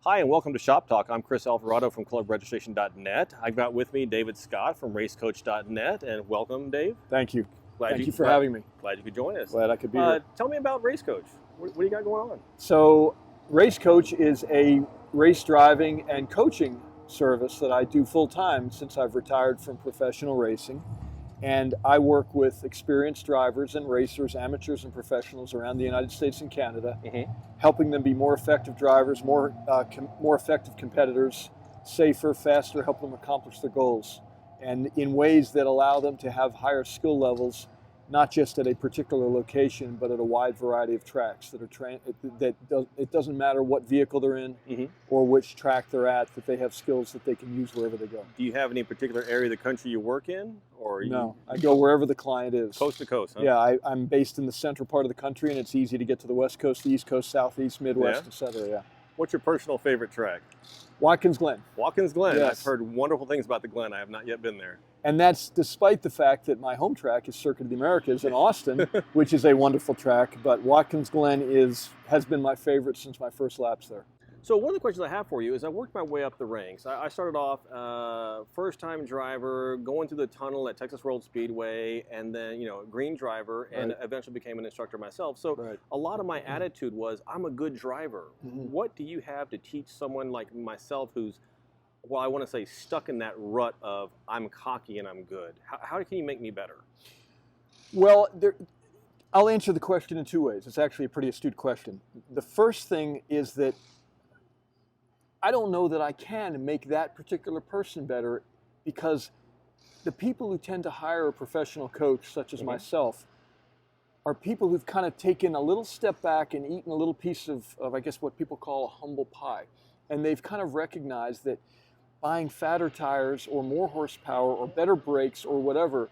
Hi, and welcome to Shop Talk. I'm Chris Alvarado from clubregistration.net. I've got with me David Scott from RaceCoach.net, and welcome, Dave. Thank you. Thank you for having me. Glad you could join us. Glad I could be here. Tell me about RaceCoach. What do you got going on? So, RaceCoach is a race driving and coaching service that I do full time since I've retired from professional racing. And I work with experienced drivers and racers, amateurs and professionals around the United States and Canada, helping them be more effective drivers, more effective competitors, safer, faster, help them accomplish their goals, and in ways that allow them to have higher skill levels, not just at a particular location, but at a wide variety of tracks that are it doesn't matter what vehicle they're in or which track they're at, that they have skills that they can use wherever they go. Do you have any particular area of the country you work in? No, I go wherever the client is. Coast to coast, huh? Yeah, I'm based in the central part of the country, and it's easy to get to the West Coast, the East Coast, Southeast, Midwest, etc. Yeah. What's your personal favorite track? Watkins Glen. Watkins Glen. Yes. I've heard wonderful things about the Glen. I have not yet been there. And that's despite the fact that my home track is Circuit of the Americas in Austin, which is a wonderful track. But Watkins Glen has been my favorite since my first laps there. So one of the questions I have for you is I worked my way up the ranks. I started off first-time driver, going through the tunnel at Texas World Speedway, and then green driver, and eventually became an instructor myself. So a lot of my attitude was, I'm a good driver. What do you have to teach someone like myself who's, well, I want to say stuck in that rut of I'm cocky and I'm good? How can you make me better? Well, I'll answer the question in two ways. It's actually a pretty astute question. The first thing is that I don't know that I can make that particular person better, because the people who tend to hire a professional coach, such as myself, are people who've kind of taken a little step back and eaten a little piece of I guess what people call a humble pie. And they've kind of recognized that buying fatter tires or more horsepower or better brakes or whatever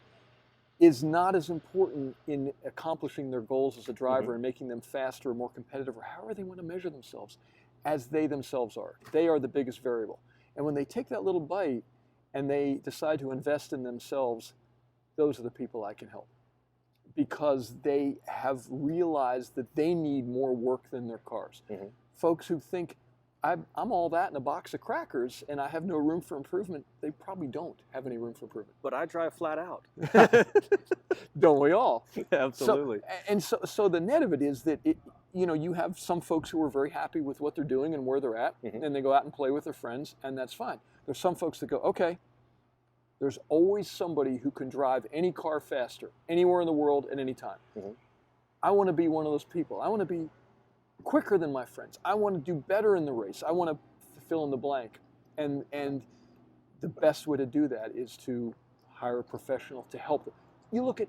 is not as important in accomplishing their goals as a driver and making them faster or more competitive, or however they want to measure themselves, as they themselves are. They are the biggest variable. And when they take that little bite and they decide to invest in themselves, those are the people I can help, because they have realized that they need more work than their cars. Folks who think, I'm all that in a box of crackers and I have no room for improvement, they probably don't have any room for improvement. But I drive flat out. Don't we all? Absolutely. So the net of it is that you have some folks who are very happy with what they're doing and where they're at, and they go out and play with their friends, and that's fine. There's some folks that go, okay, there's always somebody who can drive any car faster, anywhere in the world, at any time. I want to be one of those people. I want to be quicker than my friends. I want to do better in the race. I want to fill in the blank. And the best way to do that is to hire a professional to help them. You look at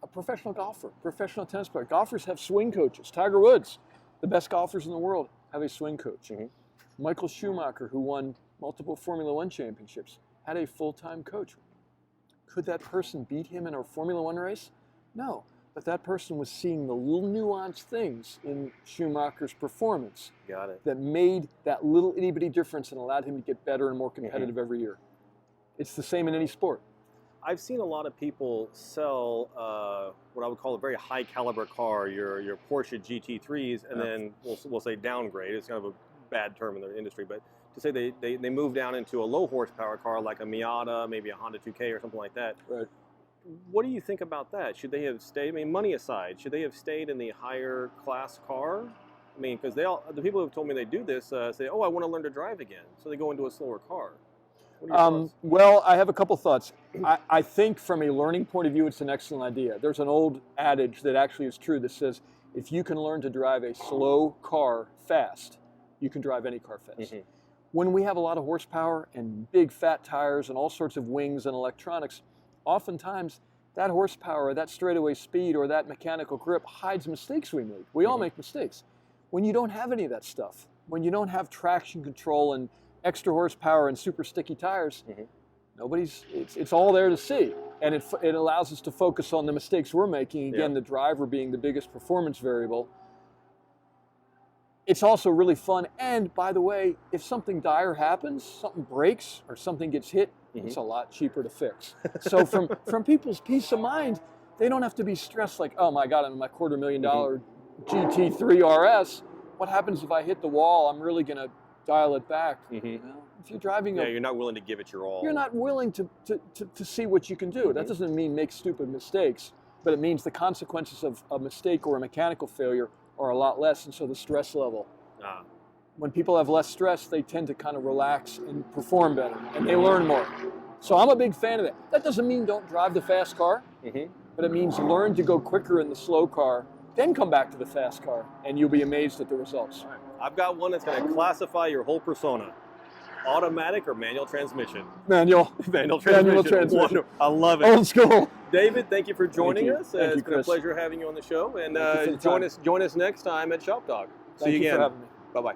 a professional golfer, professional tennis player. Golfers have swing coaches. Tiger Woods, the best golfers in the world, have a swing coach. Michael Schumacher, who won multiple Formula One championships, had a full-time coach. Could that person beat him in a Formula One race? No, but that person was seeing the little nuanced things in Schumacher's performance that made that little itty-bitty difference and allowed him to get better and more competitive every year. It's the same in any sport. I've seen a lot of people sell what I would call a very high caliber car, your Porsche GT3s, and then we'll say downgrade. It's kind of a bad term in the industry, but to say they move down into a low horsepower car like a Miata, maybe a Honda 2K or something like that. What do you think about that? Should they have stayed, I mean, money aside, should they have stayed in the higher class car? I mean, because the people who have told me they do this say, oh, I want to learn to drive again. So they go into a slower car. Well, I have a couple thoughts. I think from a learning point of view, it's an excellent idea. There's an old adage that actually is true that says, if you can learn to drive a slow car fast, you can drive any car fast. When we have a lot of horsepower and big fat tires and all sorts of wings and electronics, oftentimes that horsepower, that straightaway speed, or that mechanical grip hides mistakes we make. We all make mistakes. When you don't have any of that stuff, when you don't have traction control and extra horsepower and super sticky tires, it's all there to see. And it allows us to focus on the mistakes we're making. Again, the driver being the biggest performance variable. It's also really fun. And by the way, if something dire happens, something breaks or something gets hit, it's a lot cheaper to fix. So from people's peace of mind, they don't have to be stressed like, oh my God, I'm in my $250,000 GT3 RS. What happens if I hit the wall? I'm really going to dial it back. Mm-hmm. Well, if you're driving you're not willing to give it your all. You're not willing to see what you can do. That doesn't mean make stupid mistakes, but it means the consequences of a mistake or a mechanical failure are a lot less, and so the stress level. When people have less stress, they tend to kind of relax and perform better, and they learn more. So I'm a big fan of that. That doesn't mean don't drive the fast car, but it means learn to go quicker in the slow car, then come back to the fast car, and you'll be amazed at the results. Right. I've got one that's going to classify your whole persona. Automatic or manual transmission? Manual. Manual transmission. Wonderful. I love it. Old school. David, thank you for joining us. Thank you, it's been a pleasure having you on the show. And join us next time at Shop Talk. See you again. Bye-bye.